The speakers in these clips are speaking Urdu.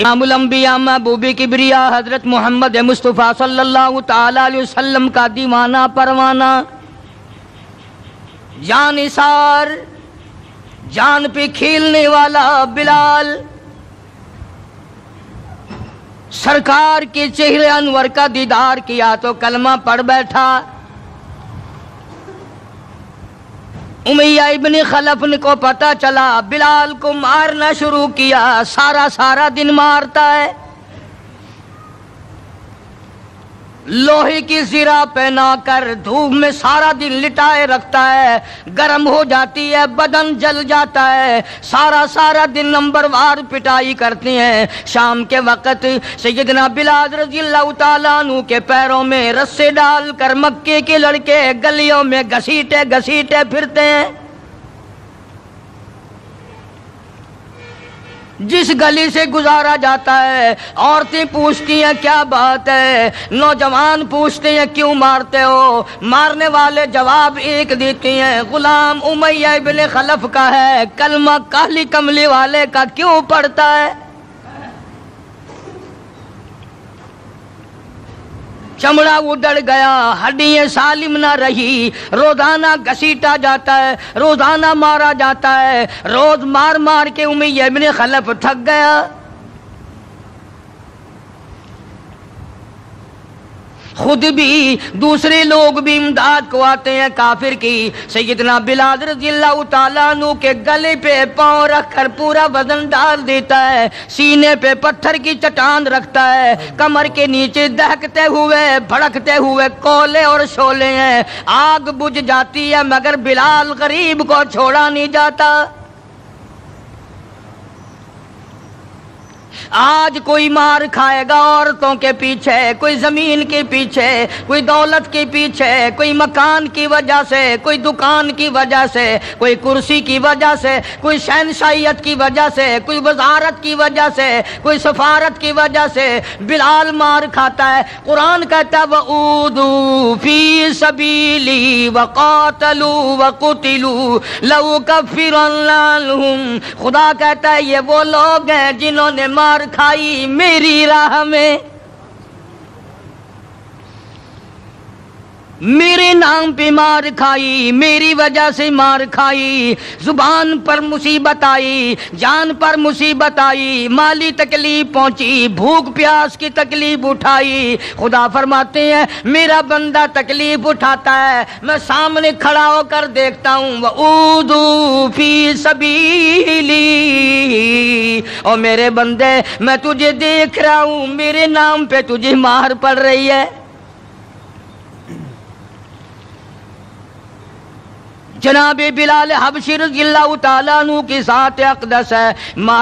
امام الانبیاء محبوب کبریا حضرت محمد مصطفیٰ صلی اللہ تعالی علیہ وسلم کا دیوانہ پروانہ، جان نثار، جان پہ کھیلنے والا بلال، سرکار کے چہرے انور کا دیدار کیا تو کلمہ پڑھ بیٹھا۔ امیہ ابن خلف کو پتہ چلا بلال کو مارنا شروع کیا، سارا دن مارتا ہے، لوہے کی زرہ پہنا کر دھوپ میں سارا دن لٹائے رکھتا ہے، گرم ہو جاتی ہے، بدن جل جاتا ہے، سارا دن نمبر وار پٹائی کرتے ہیں۔ شام کے وقت سیدنا بلال رضی اللہ تعالیٰ عنہ کے پیروں میں رسے ڈال کر مکے کے لڑکے گلیوں میں گھسیٹے پھرتے ہیں۔ جس گلی سے گزارا جاتا ہے عورتیں پوچھتی ہیں کیا بات ہے، نوجوان پوچھتے ہیں کیوں مارتے ہو، مارنے والے جواب ایک دیتے ہیں، غلام امیہ ابن خلف کا ہے، کلمہ کالی کملی والے کا کیوں پڑھتا ہے؟ چمڑا اڑ گیا، ہڈیاں سالم نہ رہی، روزانہ گھسیٹا جاتا ہے، روزانہ مارا جاتا ہے، روز مار کے امیہ ابن خلف تھک گیا۔ خود بھی دوسرے لوگ بھی امداد کو آتے ہیں کافر کی۔ سیدنا بلال رضی اللہ تعالیٰ عنہ کے گلے پہ پاؤں رکھ کر پورا وزن ڈال دیتا ہے، سینے پہ پتھر کی چٹان رکھتا ہے، کمر کے نیچے دہکتے ہوئے بھڑکتے ہوئے کولے اور شعلے ہیں، آگ بجھ جاتی ہے مگر بلال غریب کو چھوڑا نہیں جاتا۔ آج کوئی مار کھائے گا عورتوں کے پیچھے، کوئی زمین کے پیچھے، کوئی دولت کے پیچھے، کوئی مکان کی وجہ سے، کوئی دکان کی وجہ سے، کوئی کرسی کی وجہ سے، کوئی شہنشاہیت کی وجہ سے، کوئی وزارت کی وجہ سے، کوئی سفارت کی وجہ سے بلال مار کھاتا ہے۔ قرآن کہتا ہے وَأُوذُوا فِي سَبِيلِي وَقَاتَلُوا وَقُتِلُوا لَأُكَفِّرَنَّ عَنْهُمْ، خدا کہتا ہے یہ وہ لوگ ہیں جنہوں نے مار کھائی میری راہ میں، میرے نام پہ مار کھائی، میری وجہ سے مار کھائی، زبان پر مصیبت آئی، جان پر مصیبت آئی، مالی تکلیف پہنچی، بھوک پیاس کی تکلیف اٹھائی۔ خدا فرماتے ہیں میرا بندہ تکلیف اٹھاتا ہے، میں سامنے کھڑا ہو کر دیکھتا ہوں وَأُوذُوا فِي سَبِيلِي، اور میرے بندے میں تجھے دیکھ رہا ہوں، میرے نام پہ تجھے مار پڑ رہی ہے۔ جناب بلال حبشی رضی اللہ تعالیٰ عنہ کی ذات اقدس ہے،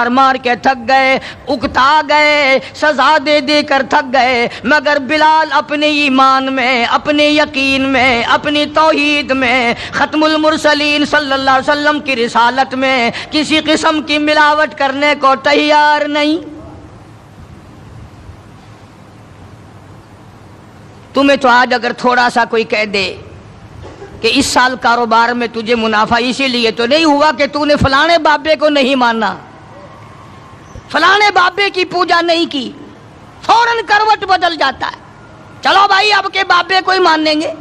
مار کے تھک گئے، اکتا گئے، سزا دے کر تھک گئے، مگر بلال اپنے ایمان میں، اپنے یقین میں، اپنی توحید میں، ختم المرسلین صلی اللہ علیہ وسلم کی رسالت میں کسی قسم کی ملاوٹ کرنے کو تیار نہیں۔ تمہیں تو آج اگر تھوڑا سا کوئی کہہ دے کہ اس سال کاروبار میں تجھے منافع اسی لیے تو نہیں ہوا کہ تو نے فلانے بابے کو نہیں مانا، فلانے بابے کی پوجا نہیں کی، فوراً کروٹ بدل جاتا ہے، چلو بھائی اب کے بابے کو ہی مانیں گے۔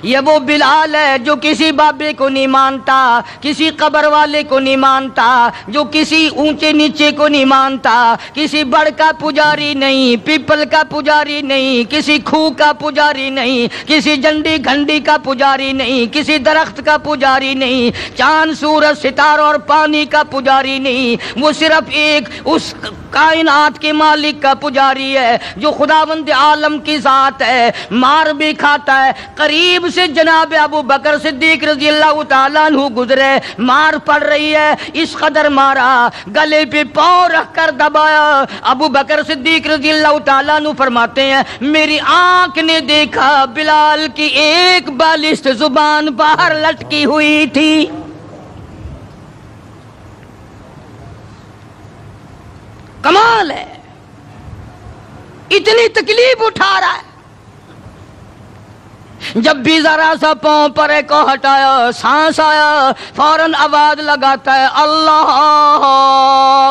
یہ وہ بلال ہے جو کسی بابے کو نہیں مانتا، کسی قبر والے کو نہیں مانتا، جو کسی اونچے نیچے کو نہیں مانتا، کسی بڑ کا پجاری نہیں، پیپل کا پجاری نہیں، کسی کھو کا پجاری نہیں، کسی جنڈی گھنڈی کا پجاری نہیں، کسی درخت کا پجاری نہیں، چاند سورج ستاروں اور پانی کا پجاری نہیں، وہ صرف ایک اس کائنات کے مالک کا پجاری ہے جو خداوند عالم کی ذات ہے۔ مار بھی کھاتا ہے، قریب سے جناب ابو بکر صدیق رضی اللہ تعالیٰ عنہ گزرے، مار پڑ رہی ہے، اس قدر مارا، گلے پہ پاؤں رکھ کر دبایا۔ ابو بکر صدیق رضی اللہ تعالیٰ عنہ فرماتے ہیں میری آنکھ نے دیکھا بلال کی ایک بالشت زبان باہر لٹکی ہوئی تھی۔ کمال ہے، اتنی تکلیف اٹھا رہا ہے، جب بھی ذرا سا پاؤں پر کو ہٹایا، سانس آیا، فوراً آواز لگاتا ہے اللہ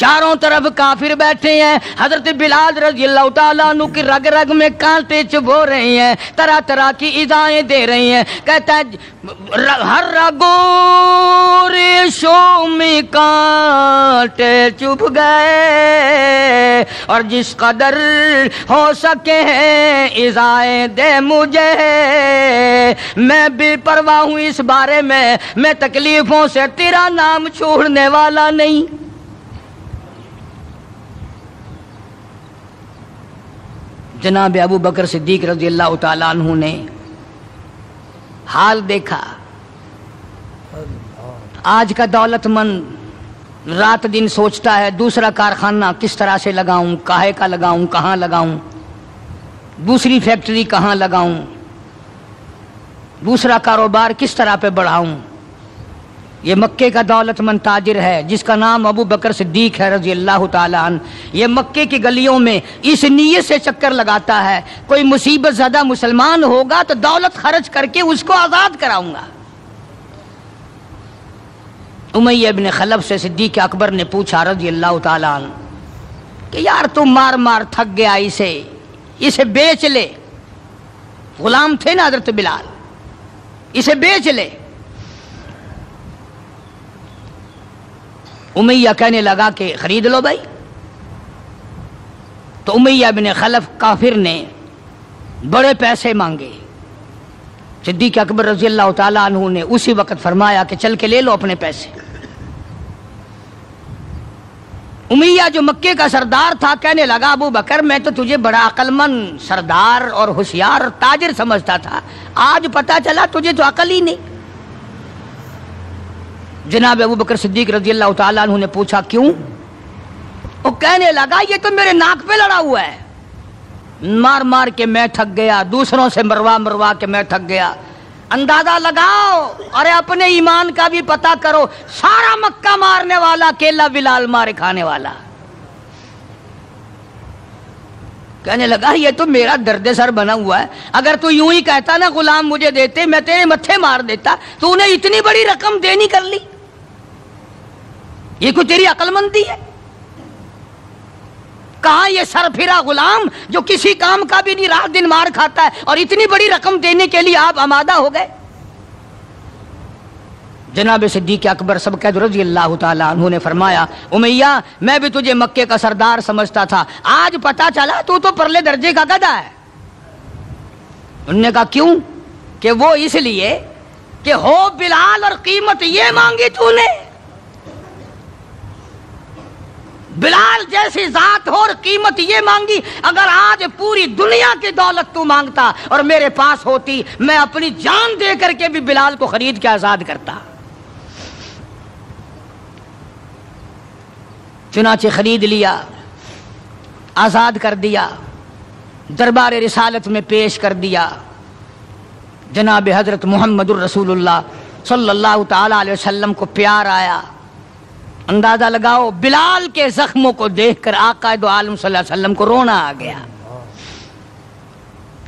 چاروں طرف کافر بیٹھے ہیں، حضرت بلال رضی اللہ تعالیٰ عنہ کی رگ رگ میں کانٹے چبھو رہے ہیں، طرح طرح کی ایذائیں دے رہی ہیں. کہتا ہے ہر رگوں ریشوں میں کانٹے چبھ گئے، اور جس قدر ہو سکے ایذائیں دے مجھے، میں بے پرواہ ہوں اس بارے میں تکلیفوں سے تیرا نام چھوڑنے والا نہیں. جناب ابو بکر صدیق رضی اللہ تعالیٰ عنہ نے حال دیکھا. آج کا دولت مند رات دن سوچتا ہے دوسرا کارخانہ کس طرح سے لگاؤں، کاہے کا لگاؤں، کہاں لگاؤں، دوسری فیکٹری کہاں لگاؤں، دوسرا کاروبار کس طرح پہ بڑھاؤں. یہ مکے کا دولت مند تاجر ہے جس کا نام ابو بکر صدیق ہے رضی اللہ تعالیٰ عنہ. یہ مکے کی گلیوں میں اس نیت سے چکر لگاتا ہے کوئی مصیبت زدہ مسلمان ہوگا تو دولت خرچ کر کے اس کو آزاد کراؤں گا. امیہ ابن خلف سے صدیق اکبر نے پوچھا رضی اللہ تعالیٰ عنہ کہ یار تم مار مار تھک گیا، اسے بیچ لے. غلام تھے نا حضرت بلال، اسے بیچ لے. امیہ کہنے لگا کہ خرید لو بھائی. تو امیہ بن خلف کافر نے بڑے پیسے مانگے. صدیق اکبر رضی اللہ تعالیٰ عنہ نے اسی وقت فرمایا کہ چل کے لے لو اپنے پیسے. امیہ جو مکے کا سردار تھا کہنے لگا ابو بکر میں تو تجھے بڑا عقل مند سردار اور ہوشیار تاجر سمجھتا تھا، آج پتا چلا تجھے تو عقل ہی نہیں. جناب ابو بکر صدیق رضی اللہ تعالیٰ عنہ نے پوچھا کیوں؟ وہ کہنے لگا یہ تو میرے ناک پہ لڑا ہوا ہے، مار مار کے میں تھک گیا، دوسروں سے مروا کے میں تھک گیا. اندازہ لگاؤ اور اپنے ایمان کا بھی پتہ کرو، سارا مکہ مارنے والا اکیلا بلال مارے کھانے والا. کہنے لگا یہ تو میرا درد سر بنا ہوا ہے، اگر تو یوں ہی کہتا نا غلام مجھے دیتے میں تیرے متھے مار دیتا. تو انہیں اتنی بڑی رقم دینی کر لی، یہ کوئی تیری عقل مندی ہے؟ کہاں یہ سر پھرا غلام جو کسی کام کا بھی نہیں، رات دن مار کھاتا ہے، اور اتنی بڑی رقم دینے کے لیے آپ آمادہ ہو گئے. جناب صدیق اکبر سبقت رضی اللہ تعالیٰ عنہ نے فرمایا امیہ میں بھی تجھے مکے کا سردار سمجھتا تھا، آج پتا چلا تو پرلے درجے کا گدھا ہے. انہوں نے کہا کیوں؟ کہ وہ اس لیے کہ ہو بلال اور قیمت یہ مانگی تو نے، بلال جیسی ذات ہو اور قیمت یہ مانگی. اگر آج پوری دنیا کی دولت تو مانگتا اور میرے پاس ہوتی، میں اپنی جان دے کر کے بھی بلال کو خرید کے آزاد کرتا. چنانچہ خرید لیا، آزاد کر دیا، دربار رسالت میں پیش کر دیا. جناب حضرت محمد الرسول اللہ صلی اللہ تعالی علیہ وسلم کو پیار آیا. اندازہ لگاؤ بلال کے زخموں کو دیکھ کر آقا دو عالم صلی اللہ علیہ وسلم کو رونا آ گیا.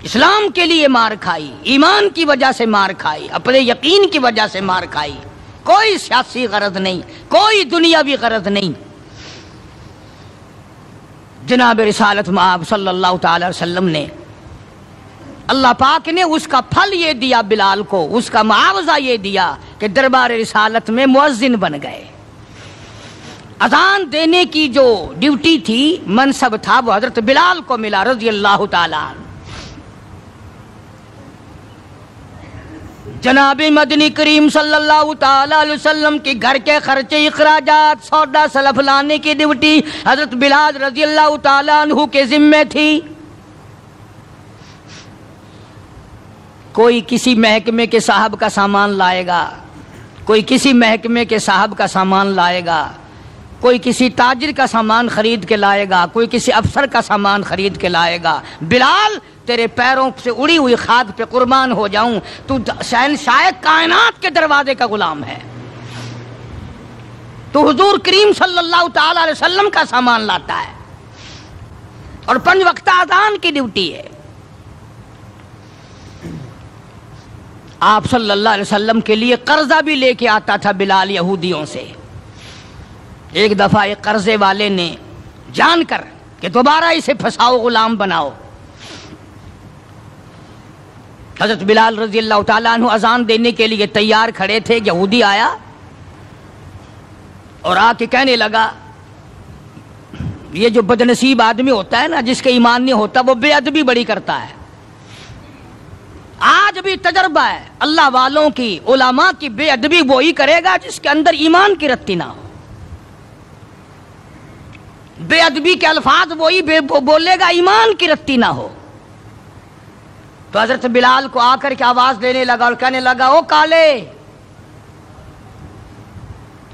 اسلام کے لیے مار کھائی، ایمان کی وجہ سے مار کھائی، اپنے یقین کی وجہ سے مار کھائی، کوئی سیاسی غرض نہیں، کوئی دنیاوی غرض نہیں. جناب رسالت مآب صلی اللہ تعالی وسلم نے، اللہ پاک نے اس کا پھل یہ دیا بلال کو، اس کا معاوضہ یہ دیا کہ دربار رسالت میں مؤذن بن گئے. اذان دینے کی جو ڈیوٹی تھی، منصب تھا، وہ حضرت بلال کو ملا رضی اللہ تعالیٰ عنہ. جناب مدنی کریم صلی اللہ تعالی علیہ وسلم کے گھر کے خرچے، اخراجات، سودا سلف لانے کی ڈیوٹی حضرت بلال رضی اللہ تعالیٰ عنہ کے ذمے تھی. کوئی کسی محکمے کے صاحب کا سامان لائے گا، کوئی کسی محکمے کے صاحب کا سامان لائے گا، کوئی کسی تاجر کا سامان خرید کے لائے گا، کوئی کسی افسر کا سامان خرید کے لائے گا. بلال تیرے پیروں سے اڑی ہوئی خاک پہ قربان ہو جاؤں، تو شہنشاہ کائنات کے دروازے کا غلام ہے، تو حضور کریم صلی اللہ تعالی علیہ وسلم کا سامان لاتا ہے، اور 5 وقت اذان کی ڈیوٹی ہے. آپ صلی اللہ علیہ وسلم کے لیے قرضہ بھی لے کے آتا تھا بلال یہودیوں سے. ایک دفعہ ایک قرضے والے نے جان کر کہ دوبارہ اسے پھنساؤ، غلام بناؤ، حضرت بلال رضی اللہ تعالیٰ عنہ اذان دینے کے لیے تیار کھڑے تھے، یہودی آیا اور آ کے کہنے لگا، یہ جو بدنصیب آدمی ہوتا ہے نا، جس کے ایمان نہیں ہوتا، وہ بے ادبی بڑی کرتا ہے۔ آج بھی تجربہ ہے اللہ والوں کی، علماء کی، بے ادبی وہی کرے گا جس کے اندر ایمان کی رتی نہ ہو۔ بے ادبی کے الفاظ وہی بولے گا ایمان کی رتی نہ ہو۔ تو حضرت بلال کو آ کر کے آواز دینے لگا اور کہنے لگا، او کالے۔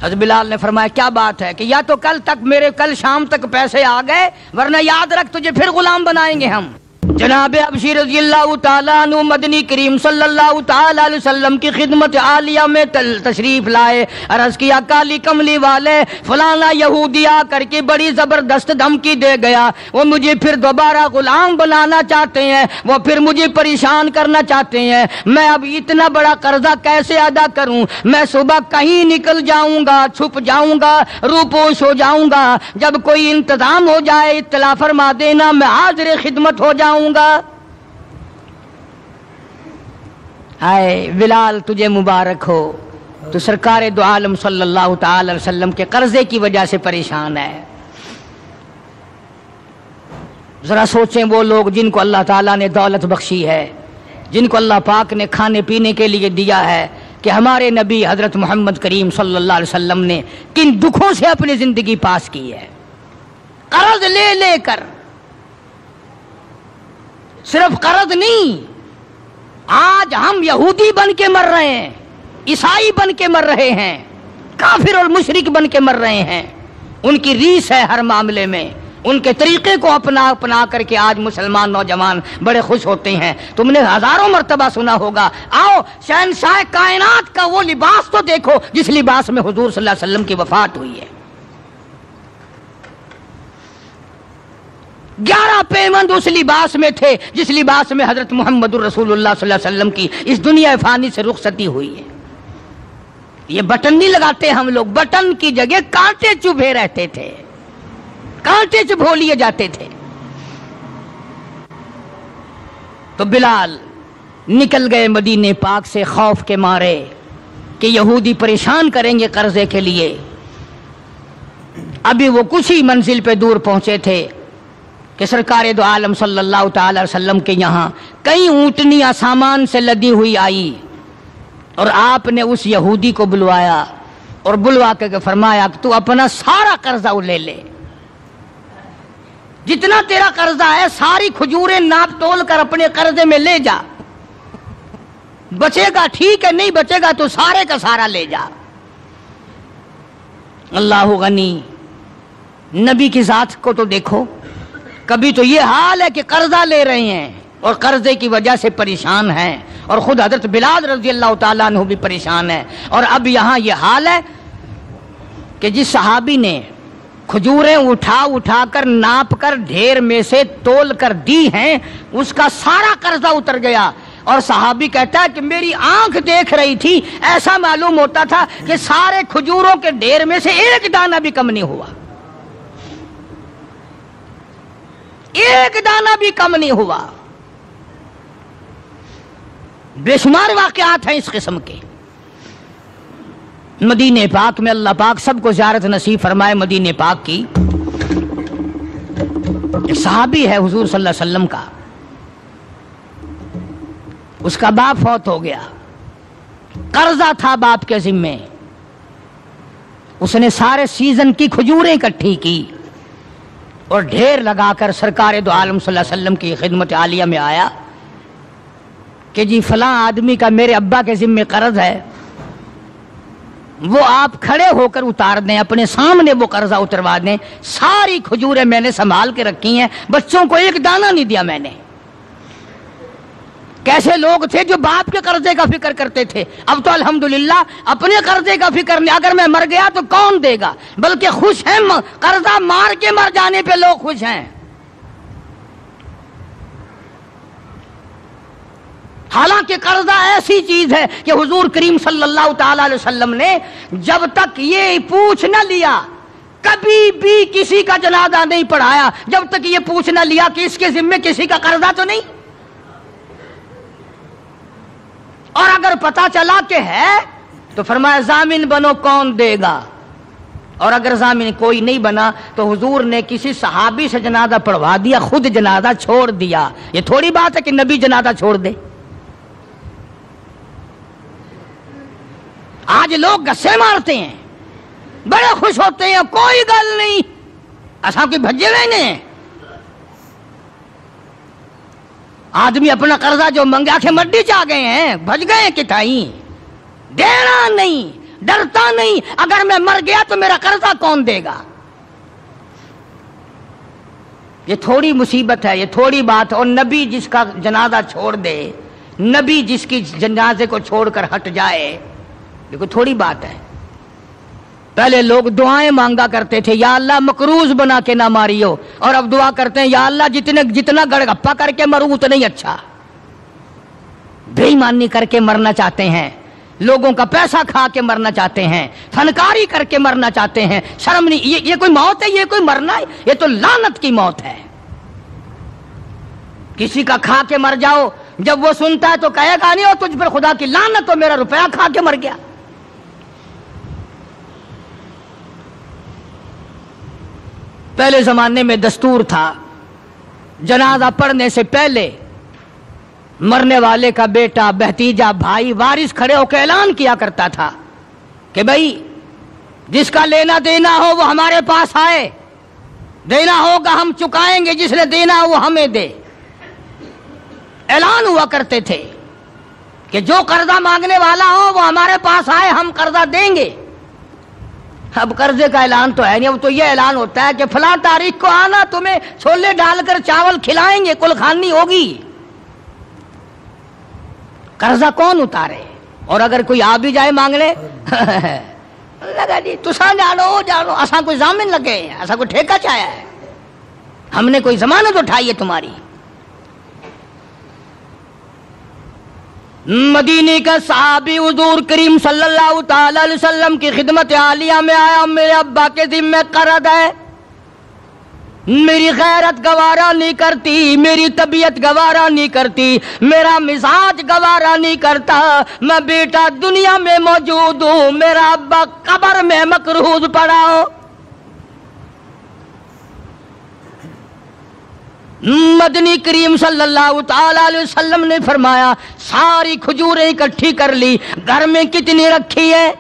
حضرت بلال نے فرمایا کیا بات ہے؟ کہ یا تو کل شام تک پیسے آ گئے، ورنہ یاد رکھ تجھے پھر غلام بنائیں گے ہم۔ جناب حبشی رضی اللہ تعالیٰ عنہ مدنی کریم صلی اللہ تعالیٰ علیہ وسلم کی خدمت عالیہ میں تشریف لائے، عرض کیا کالی کملی والے فلانا یہودی آ کر کے بڑی زبردست دھمکی دے گیا، وہ مجھے پھر دوبارہ غلام بنانا چاہتے ہیں، وہ پھر مجھے پریشان کرنا چاہتے ہیں، میں اب اتنا بڑا قرضہ کیسے ادا کروں؟ میں صبح کہیں نکل جاؤں گا، چھپ جاؤں گا، روپوش ہو جاؤں گا، جب کوئی انتظام ہو جائے اطلاع فرما دینا، میں حاضر خدمت ہو جاؤں گا۔ اے بلال تجھے مبارک ہو، تو سرکار دو عالم صلی اللہ تعالی علیہ وسلم کے قرضے کی وجہ سے پریشان ہے۔ ذرا سوچیں وہ لوگ جن کو اللہ تعالیٰ نے دولت بخشی ہے، جن کو اللہ پاک نے کھانے پینے کے لیے دیا ہے، کہ ہمارے نبی حضرت محمد کریم صلی اللہ علیہ وسلم نے کن دکھوں سے اپنی زندگی پاس کی ہے، قرض لے لے کر۔ صرف قرض نہیں، آج ہم یہودی بن کے مر رہے ہیں، عیسائی بن کے مر رہے ہیں، کافر اور مشرک بن کے مر رہے ہیں۔ ان کی ریس ہے ہر معاملے میں، ان کے طریقے کو اپنا کر کے آج مسلمان نوجوان بڑے خوش ہوتے ہیں۔ تم نے ہزاروں مرتبہ سنا ہوگا، آؤ شہنشاہ کائنات کا وہ لباس تو دیکھو جس لباس میں حضور صلی اللہ علیہ وسلم کی وفات ہوئی ہے۔ 11 پیوند اس لباس میں تھے جس لباس میں حضرت محمد الرسول اللہ صلی اللہ علیہ وسلم کی اس دنیا فانی سے رخصتی ہوئی ہے۔ یہ بٹن نہیں لگاتے ہم لوگ، بٹن کی جگہ کانٹے چبھے رہتے تھے، کانٹے چبھو لیے جاتے تھے۔ تو بلال نکل گئے مدینے پاک سے خوف کے مارے کہ یہودی پریشان کریں گے قرضے کے لیے۔ ابھی وہ کچھ ہی منزل پہ دور پہنچے تھے کہ سرکار دو عالم صلی اللہ تعالی وسلم کے یہاں کئی اونٹنیاں سامان سے لدی ہوئی آئی، اور آپ نے اس یہودی کو بلوایا اور بلوا کے فرمایا کہ تو اپنا سارا قرضہ لے لے، جتنا تیرا قرضہ ہے ساری کھجوریں ناپ تول کر اپنے قرضے میں لے جا، بچے گا ٹھیک ہے، نہیں بچے گا تو سارے کا سارا لے جا۔ اللہ غنی، نبی کی ذات کو تو دیکھو، کبھی تو یہ حال ہے کہ قرضہ لے رہے ہیں اور قرضے کی وجہ سے پریشان ہیں، اور خود حضرت بلال رضی اللہ تعالیٰ عنہ بھی پریشان ہے۔ اور اب یہاں یہ حال ہے کہ جس صحابی نے کھجوریں اٹھا کر ناپ کر ڈھیر میں سے تول کر دی ہیں، اس کا سارا قرضہ اتر گیا، اور صحابی کہتا ہے کہ میری آنکھ دیکھ رہی تھی، ایسا معلوم ہوتا تھا کہ سارے کھجوروں کے ڈھیر میں سے ایک دانہ بھی کم نہیں ہوا، ایک دانہ بھی کم نہیں ہوا۔ بے شمار واقعات ہیں اس قسم کے۔ مدینہ پاک میں اللہ پاک سب کو زیارت نصیب فرمائے۔ مدینہ پاک کی ایک صحابی ہے حضور صلی اللہ علیہ وسلم کا، اس کا باپ فوت ہو گیا، قرضہ تھا باپ کے ذمے، اس نے سارے سیزن کی کھجوریں اکٹھی کی اور ڈھیر لگا کر سرکار دو عالم صلی اللہ علیہ وسلم کی خدمت عالیہ میں آیا کہ جی فلاں آدمی کا میرے ابا کے ذمے قرض ہے، وہ آپ کھڑے ہو کر اتار دیں، اپنے سامنے وہ قرضہ اتروا دیں۔ ساری کھجوریں میں نے سنبھال کے رکھی ہیں، بچوں کو ایک دانہ نہیں دیا میں نے۔ کیسے لوگ تھے جو باپ کے قرضے کا فکر کرتے تھے، اب تو الحمدللہ اپنے قرضے کا فکر نہیں، اگر میں مر گیا تو کون دے گا، بلکہ خوش ہیں، قرضہ مار کے مر جانے پہ لوگ خوش ہیں۔ حالانکہ قرضہ ایسی چیز ہے کہ حضور کریم صلی اللہ تعالی علیہ وسلم نے جب تک یہ پوچھ نہ لیا کبھی بھی کسی کا جنازہ نہیں پڑھایا جب تک یہ پوچھ نہ لیا کہ اس کے ذمے کسی کا قرضہ تو نہیں، اور اگر پتا چلا کہ ہے تو فرمایا ضامن بنو، کون دے گا؟ اور اگر ضامن کوئی نہیں بنا تو حضور نے کسی صحابی سے جنازہ پڑھوا دیا، خود جنازہ چھوڑ دیا۔ یہ تھوڑی بات ہے کہ نبی جنازہ چھوڑ دے۔ آج لوگ گسے مارتے ہیں، بڑے خوش ہوتے ہیں، کوئی گل نہیں، ایسا کوئی بھجے ہوئے نہیں۔ آدمی اپنا قرضہ جو منگا کے مڈی چاہ گئے ہیں، بھج گئے کتائی، دینا نہیں، ڈرتا نہیں، اگر میں مر گیا تو میرا قرضہ کون دے گا؟ یہ تھوڑی مصیبت ہے، یہ تھوڑی بات ہے۔ اور نبی جس کا جنازہ چھوڑ دے، نبی جس کی جنازے کو چھوڑ کر ہٹ جائے، یہ کوئی تھوڑی بات ہے۔ پہلے لوگ دعائیں مانگا کرتے تھے، یا اللہ مقروض بنا کے نہ ماریو، اور اب دعا کرتے ہیں یا اللہ جتنا گڑ گپا کر کے مروں اتنا ہی اچھا۔ بے ایمانی کر کے مرنا چاہتے ہیں، لوگوں کا پیسہ کھا کے مرنا چاہتے ہیں، فنکاری کر کے مرنا چاہتے ہیں۔ شرم نہیں، یہ کوئی موت ہے؟ یہ کوئی مرنا ہے؟ یہ تو لعنت کی موت ہے۔ کسی کا کھا کے مر جاؤ، جب وہ سنتا ہے تو کہے گا نہیں، اور تجھ پر خدا کی لعنت ہو، میرا روپیہ کھا کے مر گیا۔ پہلے زمانے میں دستور تھا، جنازہ پڑھنے سے پہلے مرنے والے کا بیٹا، بھتیجا، بھائی، وارث کھڑے ہو کے اعلان کیا کرتا تھا کہ بھائی جس کا لینا دینا ہو وہ ہمارے پاس آئے، دینا ہوگا ہم چکائیں گے، جس نے دینا ہو وہ ہمیں دے۔ اعلان ہوا کرتے تھے کہ جو قرضہ مانگنے والا ہو وہ ہمارے پاس آئے، ہم قرضہ دیں گے۔ اب قرضے کا اعلان تو ہے نہیں، اب تو یہ اعلان ہوتا ہے کہ فلاں تاریخ کو آنا، تمہیں چھولے ڈال کر چاول کھلائیں گے، کل خانی ہوگی۔ قرضہ کون اتارے؟ اور اگر کوئی آ بھی جائے مانگنے لگا جی تساں جانو اساں کوئی ضامن لگے ہیں، ایسا کوئی ٹھیکہ چاہیا ہے، ہم نے کوئی ضمانت اٹھائی ہے تمہاری۔ مدینے کا صحابی حضور کریم صلی اللہ تعالی علیہ وسلم کی خدمت عالیہ میں آیا، میرے ابا کے ذمہ قرض ہے، میری غیرت گوارا نہیں کرتی، میری طبیعت گوارا نہیں کرتی، میرا مزاج گوارا نہیں کرتا، میں بیٹا دنیا میں موجود ہوں، میرا ابا قبر میں مقروض پڑا ہو۔ مدنی کریم صلی اللہ تعالی علیہ وسلم نے فرمایا ساری کھجوریں اکٹھی کر لی، گھر میں کتنی رکھی ہے؟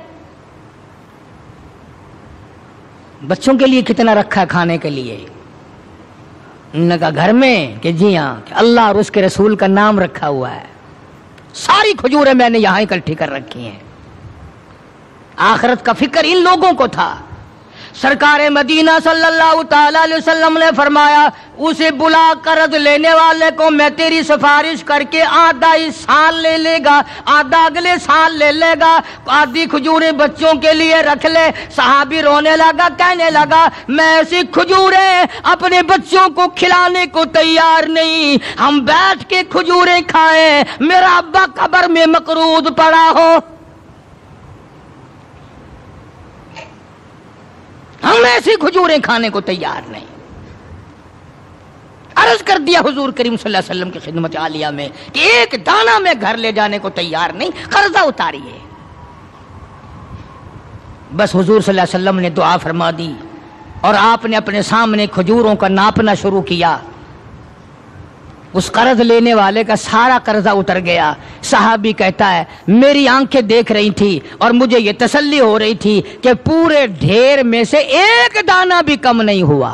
بچوں کے لیے کتنا رکھا ہے کھانے کے لیے؟ انہوں نے کہا گھر میں، کہ جی ہاں، کہ اللہ اور اس کے رسول کا نام رکھا ہوا ہے، ساری کھجوریں میں نے یہاں اکٹھی کر رکھی ہیں۔ آخرت کا فکر ان لوگوں کو تھا۔ سرکار مدینہ صلی اللہ تعالی علیہ وسلم نے فرمایا اسے بلا، قرض لینے والے کو میں تیری سفارش کر کے آدھا اس سال لے لے گا، آدھا اگلے سال لے لے گا، آدھی کھجوریں بچوں کے لیے رکھ لے۔ صحابی رونے لگا، کہنے لگا میں ایسی کھجوریں اپنے بچوں کو کھلانے کو تیار نہیں، ہم بیٹھ کے کھجوریں کھائیں، میرا ابا قبر میں مقروض پڑا ہو، ہم ایسی کھجوریں کھانے کو تیار نہیں۔ عرض کر دیا حضور کریم صلی اللہ علیہ وسلم کی خدمت عالیہ میں کہ ایک دانہ میں گھر لے جانے کو تیار نہیں، قرضہ اتاریے۔ بس حضور صلی اللہ علیہ وسلم نے دعا فرما دی اور آپ نے اپنے سامنے کھجوروں کا ناپنا شروع کیا۔ اس قرض لینے والے کا سارا قرضہ اتر گیا۔ صحابی کہتا ہے میری آنکھیں دیکھ رہی تھی اور مجھے یہ تسلی ہو رہی تھی کہ پورے ڈھیر میں سے ایک دانہ بھی کم نہیں ہوا،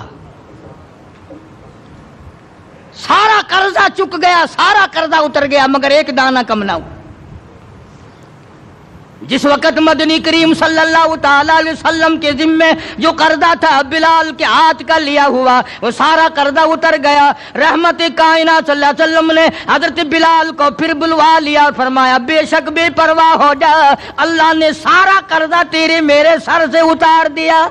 سارا قرضہ چک گیا، سارا قرضہ اتر گیا، مگر ایک دانہ کم نہ ہوا۔ جس وقت مدنی کریم صلی اللہ تعالی علیہ وسلم کے ذمے جو قرضہ تھا بلال کے ہاتھ کا لیا ہوا، وہ سارا قرضہ اتر گیا۔ رحمت کائنات صلی اللہ علیہ وسلم نے حضرت بلال کو پھر بلوا لیا اور فرمایا بے شک بے پرواہ ہو جا، اللہ نے سارا قرضہ تیرے میرے سر سے اتار دیا۔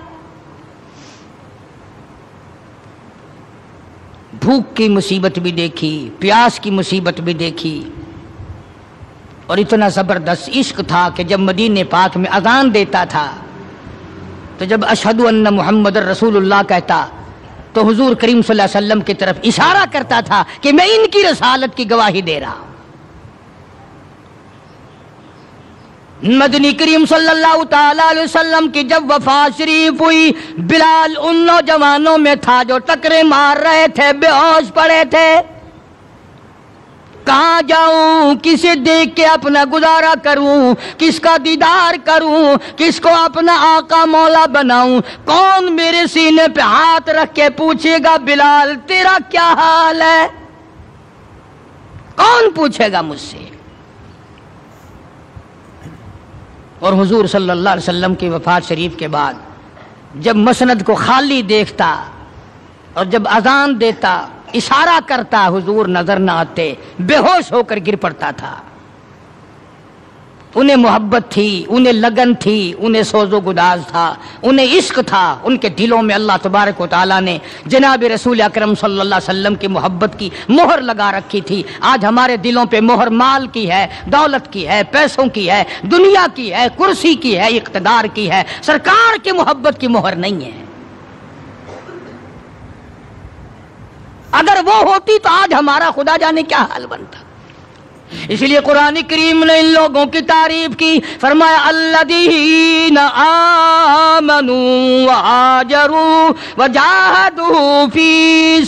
بھوک کی مصیبت بھی دیکھی، پیاس کی مصیبت بھی دیکھی، اور اتنا زبردست عشق تھا کہ جب مدینے پاک میں اذان دیتا تھا تو جب اشہدو ان محمد رسول اللہ کہتا تو حضور کریم صلی اللہ علیہ وسلم کی طرف اشارہ کرتا تھا کہ میں ان کی رسالت کی گواہی دے رہا ہوں۔ مدنی کریم صلی اللہ تعالی علیہ وسلم کی جب وفات شریف ہوئی، بلال ان نوجوانوں میں تھا جو ٹکرے مار رہے تھے، بے ہوش پڑے تھے۔ کہاں جاؤں، کسے دیکھ کے اپنا گزارا کروں، کس کا دیدار کروں، کس کو اپنا آقا مولا بناؤں، کون میرے سینے پہ ہاتھ رکھ کے پوچھے گا بلال تیرا کیا حال ہے، کون پوچھے گا مجھ سے؟ اور حضور صلی اللہ علیہ وسلم کی وفات شریف کے بعد جب مسند کو خالی دیکھتا اور جب اذان دیتا اشارہ کرتا، حضور نظر نہ آتے، بے ہوش ہو کر گر پڑتا تھا۔ انہیں محبت تھی، انہیں لگن تھی، انہیں سوز و گداز تھا، انہیں عشق تھا، ان کے دلوں میں اللہ تبارک و تعالیٰ نے جناب رسول اکرم صلی اللہ علیہ وسلم کی محبت کی مہر لگا رکھی تھی۔ آج ہمارے دلوں پہ مہر مال کی ہے، دولت کی ہے، پیسوں کی ہے، دنیا کی ہے، کرسی کی ہے، اقتدار کی ہے، سرکار کی محبت کی مہر نہیں ہے۔ اگر وہ ہوتی تو آج ہمارا خدا جانے کیا حال بنتا۔ اس لیے قرآن کریم نے ان لوگوں کی تعریف کی، فرمایا الذین آمنوا وہاجروا وجاہدوا فی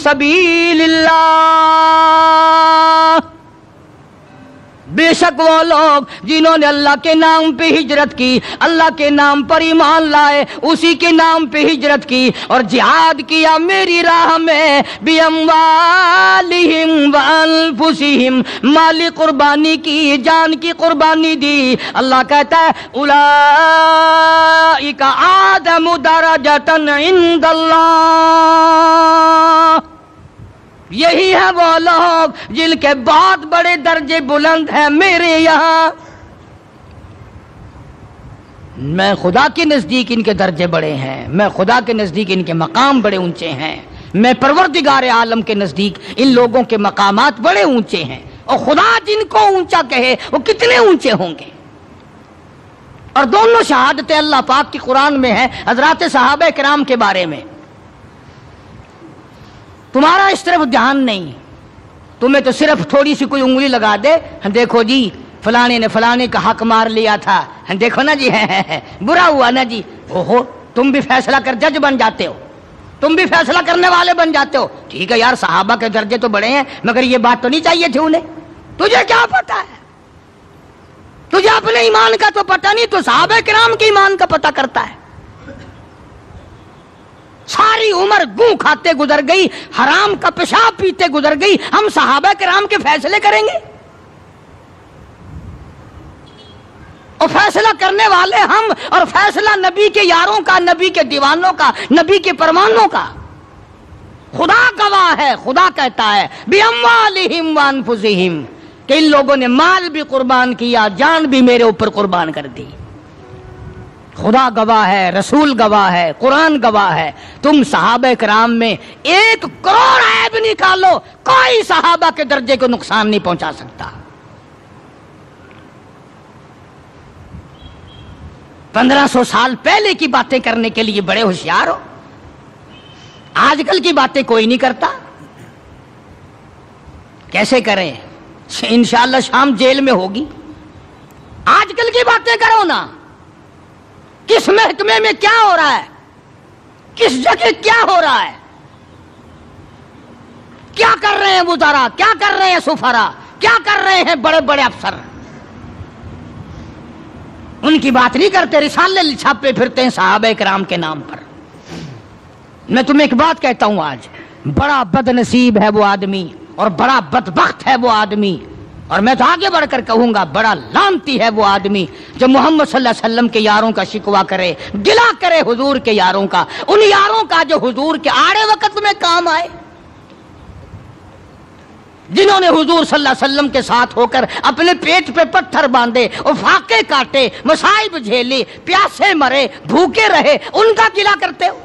سبیل اللہ، بے شک وہ لوگ جنہوں نے اللہ کے نام پہ ہجرت کی، اللہ کے نام پر ایمان لائے، اسی کے نام پہ ہجرت کی اور جہاد کیا میری راہ میں، بِأَمْوَالِهِمْ وَأَنفُسِهِمْ، مالی قربانی کی، جان کی قربانی دی۔ اللہ کہتا ہے اولئک اعظم درجۃ عند اللہ، یہی ہے وہ لوگ جن کے بہت بڑے درجے بلند ہیں میرے یہاں، میں خدا کے نزدیک ان کے درجے بڑے ہیں، میں خدا کے نزدیک ان کے مقام بڑے اونچے ہیں، میں پروردگار عالم کے نزدیک ان لوگوں کے مقامات بڑے اونچے ہیں، اور خدا جن کو اونچا کہے وہ کتنے اونچے ہوں گے۔ اور دونوں شہادتیں اللہ پاک کی قرآن میں ہیں حضرات صحابہ کرام کے بارے میں۔ تمہارا اس طرف دھیان نہیں، تمہیں تو صرف تھوڑی سی کوئی انگلی لگا دے، دیکھو جی فلانے نے فلانے کا حق مار لیا تھا، دیکھو نا جی برا ہوا نا جی، اوہو تم بھی فیصلہ کر جج بن جاتے ہو، تم بھی فیصلہ کرنے والے بن جاتے ہو۔ ٹھیک ہے یار، صحابہ کے درجے تو بڑے ہیں، مگر یہ بات تو نہیں چاہیے تھی انہیں۔ تجھے کیا پتا ہے؟ تجھے اپنے ایمان کا تو پتہ نہیں، تو صحابہ کرام کے ایمان کا پتہ کرتا ہے۔ ساری عمر گوں کھاتے گزر گئی، حرام کا پیشاب پیتے گزر گئی، ہم صحابہ کرام کے فیصلے کریں گے؟ اور فیصلہ کرنے والے ہم، اور فیصلہ نبی کے یاروں کا، نبی کے دیوانوں کا، نبی کے پروانوں کا۔ خدا گواہ ہے، خدا کہتا ہے بِأَمْوَالِهِمْ وَأَنفُسِهِمْ کہ ان لوگوں نے مال بھی قربان کیا، جان بھی میرے اوپر قربان کر دی۔ خدا گواہ ہے، رسول گواہ ہے، قرآن گواہ ہے۔ تم صحابہ کرام میں 1 کروڑ عیب نکالو، کوئی صحابہ کے درجے کو نقصان نہیں پہنچا سکتا۔ 1500 سال پہلے کی باتیں کرنے کے لیے بڑے ہوشیار ہو، آج کل کی باتیں کوئی نہیں کرتا۔ کیسے کریں؟ انشاءاللہ شام جیل میں ہوگی۔ آج کل کی باتیں کرو نا، کس محکمے میں کیا ہو رہا ہے، کس جگہ کیا ہو رہا ہے، کیا کر رہے ہیں وزراء، کیا کر رہے ہیں سفراء، کیا کر رہے ہیں بڑے بڑے افسر، ان کی بات نہیں کرتے، رسالے چھاپے پھرتے ہیں صحابہ کرام کے نام پر۔ میں تمہیں ایک بات کہتا ہوں، آج بڑا بد نصیب ہے وہ آدمی، اور بڑا بدبخت ہے وہ آدمی، اور میں تو آگے بڑھ کر کہوں گا بڑا لعنتی ہے وہ آدمی جو محمد صلی اللہ علیہ وسلم کے یاروں کا شکوہ کرے، گلہ کرے حضور کے یاروں کا، ان یاروں کا جو حضور کے آڑے وقت میں کام آئے، جنہوں نے حضور صلی اللہ علیہ وسلم کے ساتھ ہو کر اپنے پیٹ پہ پتھر باندھے اور فاقے کاٹے، مصائب جھیلے، پیاسے مرے، بھوکے رہے، ان کا گلہ کرتے ہو۔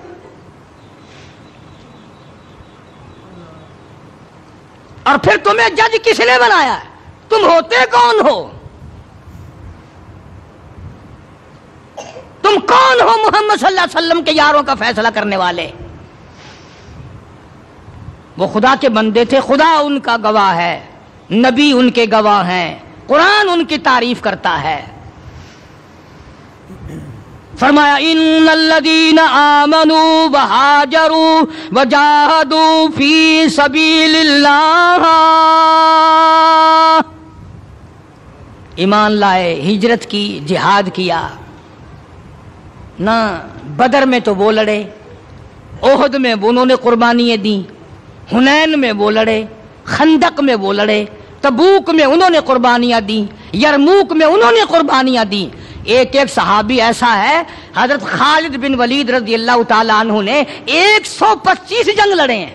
اور پھر تمہیں جج کس نے بنایا ہے؟ تم ہوتے کون ہو؟ تم کون ہو محمد صلی اللہ علیہ وسلم کے یاروں کا فیصلہ کرنے والے؟ وہ خدا کے بندے تھے، خدا ان کا گواہ ہے، نبی ان کے گواہ ہیں، قرآن ان کی تعریف کرتا ہے۔ فرمایا ان الذین آمنوا وہاجروا وجاہدوا فی سبیل اللہ، ایمان لائے، ہجرت کی، جہاد کیا نہ۔ بدر میں تو وہ لڑے، احد میں انہوں نے قربانیاں دیں، حنین میں وہ لڑے، خندق میں وہ لڑے، تبوک میں انہوں نے قربانیاں دیں، یرموک میں انہوں نے قربانیاں دیں۔ ایک ایک صحابی ایسا ہے، حضرت خالد بن ولید رضی اللہ تعالیٰ عنہ نے 125 جنگ لڑے ہیں،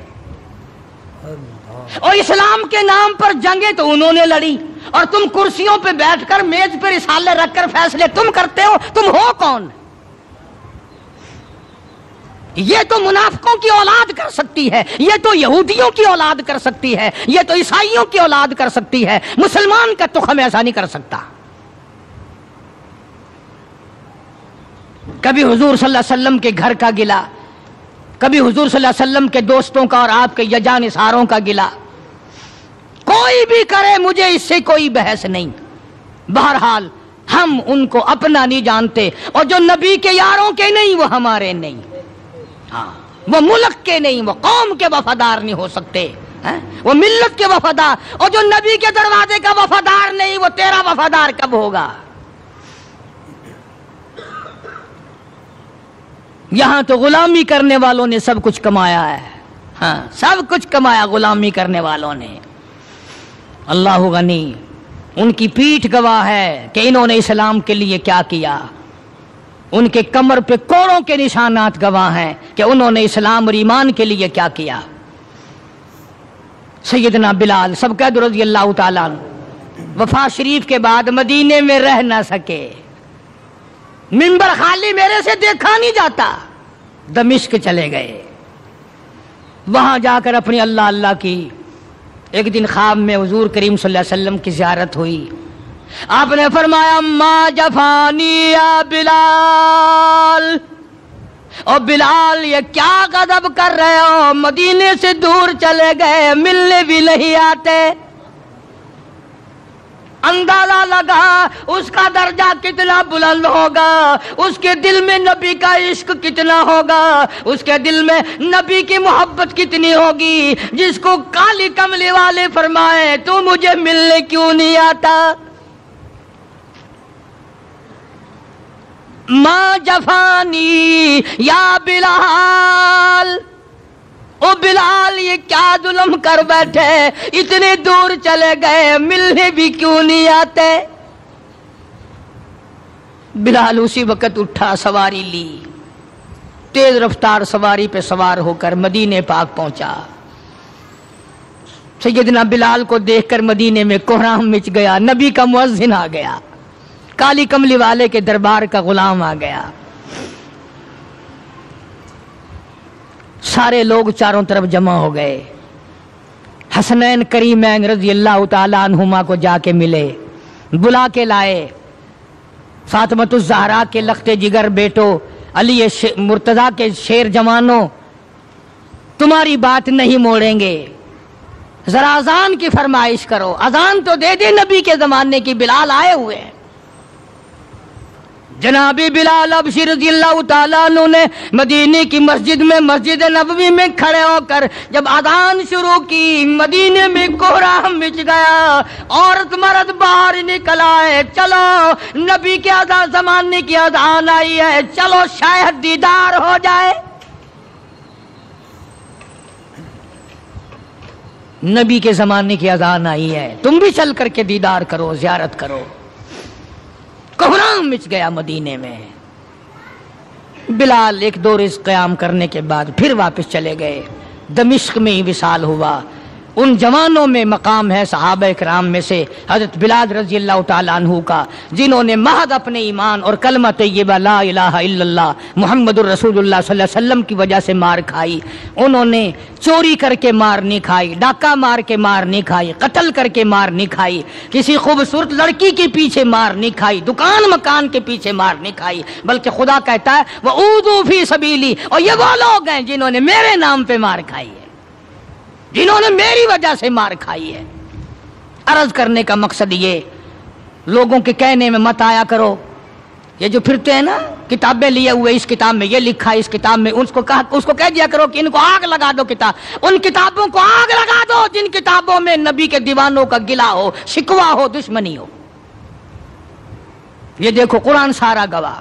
اور اسلام کے نام پر جنگیں تو انہوں نے لڑی، اور تم کرسیوں پہ بیٹھ کر میز پہ رسالے رکھ کر فیصلے تم کرتے ہو۔ تم ہو کون؟ یہ تو منافقوں کی اولاد کر سکتی ہے، یہ تو یہودیوں کی اولاد کر سکتی ہے، یہ تو عیسائیوں کی اولاد کر سکتی ہے، مسلمان کا تخم ایسا نہیں کر سکتا۔ کبھی حضور صلی اللہ علیہ وسلم کے گھر کا گلا، کبھی حضور صلی اللہ علیہ وسلم کے دوستوں کا اور آپ کے یجانصاروں کا گلا، کوئی بھی کرے، مجھے اس سے کوئی بحث نہیں۔ بہرحال ہم ان کو اپنا نہیں جانتے، اور جو نبی کے یاروں کے نہیں وہ ہمارے نہیں، ہاں وہ ملک کے نہیں، وہ قوم کے وفادار نہیں ہو سکتے، وہ ملت کے وفادار، اور جو نبی کے دروازے کا وفادار نہیں وہ تیرا وفادار کب ہوگا؟ یہاں تو غلامی کرنے والوں نے سب کچھ کمایا ہے، ہاں سب کچھ کمایا غلامی کرنے والوں نے۔ اللہ غنی، ان کی پیٹھ گواہ ہے کہ انہوں نے اسلام کے لیے کیا کیا، ان کے کمر پہ کوڑوں کے نشانات گواہ ہیں کہ انہوں نے اسلام اور ایمان کے لیے کیا کیا۔ سیدنا بلال سب قید رضی اللہ تعالیٰ عنہ وفات شریف کے بعد مدینے میں رہ نہ سکے، منبر خالی میرے سے دیکھا نہیں جاتا، دمشق چلے گئے، وہاں جا کر اپنی اللہ اللہ کی۔ ایک دن خواب میں حضور کریم صلی اللہ علیہ وسلم کی زیارت ہوئی، آپ نے فرمایا ما جفانی یا بلال، اور بلال یہ کیا غضب کر رہے ہو، مدینے سے دور چلے گئے، ملنے بھی نہیں آتے۔ اندازہ لگا اس کا درجہ کتنا بلند ہوگا، اس کے دل میں نبی کا عشق کتنا ہوگا، اس کے دل میں نبی کی محبت کتنی ہوگی، جس کو کالی کملی والے فرمائے تو مجھے ملنے کیوں نہیں آتا۔ ما جفانی یا بلال، او بلال یہ کیا ظلم کر بیٹھے، اتنے دور چلے گئے، ملنے بھی کیوں نہیں آتے۔ بلال اسی وقت اٹھا، سواری لی، تیز رفتار سواری پہ سوار ہو کر مدینے پاک پہنچا۔ سیدنا بلال کو دیکھ کر مدینے میں کوہرام مچ گیا، نبی کا مؤذن آ گیا، کالی کملی والے کے دربار کا غلام آ گیا۔ سارے لوگ چاروں طرف جمع ہو گئے، حسنین کریمین رضی اللہ تعالیٰ عنہما کو جا کے ملے، بلا کے لائے، فاطمۃ الزہرا کے لخت جگر بیٹو، علی مرتضیٰ کے شیر جوانوں، تمہاری بات نہیں موڑیں گے، ذرا اذان کی فرمائش کرو، اذان تو دے دے، نبی کے زمانے کی بلال آئے ہوئے ہیں۔ جناب بلال حبشی رضی اللہ تعالیٰ عنہ نے مدینے کی مسجد میں، مسجد نبوی میں کھڑے ہو کر جب اذان شروع کی، مدینے میں کوہرام مچ گیا، عورت مرد باہر نکل آئے، چلو نبی کے اذان زمانے کی اذان آئی ہے، چلو شاید دیدار ہو جائے۔ نبی کے زمانے کی اذان آئی ہے، تم بھی چل کر کے دیدار کرو، زیارت کرو۔ کوہرام مچ گیا مدینے میں۔ بلال ایک دو روز قیام کرنے کے بعد پھر واپس چلے گئے، دمشق میں ہی وصال ہوا۔ ان جوانوں میں مقام ہے صحابہ کرام میں سے حضرت بلال رضی اللہ تعالیٰ عنہ کا، جنہوں نے محض اپنے ایمان اور کلمہ طیبہ لا الہ الا اللہ محمد الرسول اللہ صلی اللہ علیہ وسلم کی وجہ سے مار کھائی۔ انہوں نے چوری کر کے مار نہیں کھائی، ڈاکہ مار کے مار نہیں کھائی، قتل کر کے مار نہیں کھائی، کسی خوبصورت لڑکی کے پیچھے مار نہیں کھائی، دکان مکان کے پیچھے مار نہیں کھائی، بلکہ خدا کہتا ہے وَأُوذُوا فِي سَبِيلِي، اور یہ وہ لوگ ہیں جنہوں نے میرے نام پہ مار کھائی ہے، جنہوں نے میری وجہ سے مار کھائی ہے۔ عرض کرنے کا مقصد یہ، لوگوں کے کہنے میں مت آیا کرو، یہ جو پھرتے ہیں نا کتابیں لیے ہوئے، اس کتاب میں یہ لکھا ہے، اس کتاب میں اس کو کہہ دیا کرو کہ ان کو آگ لگا دو، کتاب ان کتابوں کو آگ لگا دو جن کتابوں میں نبی کے دیوانوں کا گلا ہو، شکوہ ہو، دشمنی ہو۔ یہ دیکھو قرآن سارا گواہ،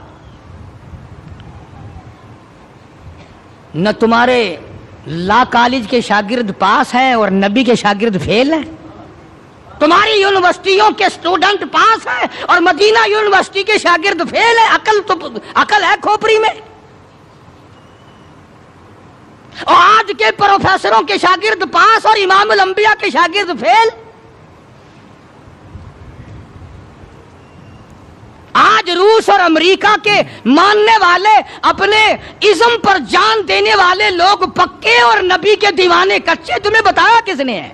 نہ تمہارے لا کالج کے شاگرد پاس ہیں اور نبی کے شاگرد فیل ہیں، تمہاری یونیورسٹیوں کے اسٹوڈنٹ پاس ہیں اور مدینہ یونیورسٹی کے شاگرد فیل ہیں۔ عقل ہے کھوپڑی میں؟ اور آج کے پروفیسروں کے شاگرد پاس اور امام الانبیاء کے شاگرد فیل۔ آج روس اور امریکہ کے ماننے والے، اپنے ازم پر جان دینے والے لوگ پکے اور نبی کے دیوانے کچے، تمہیں بتایا کس نے ہے؟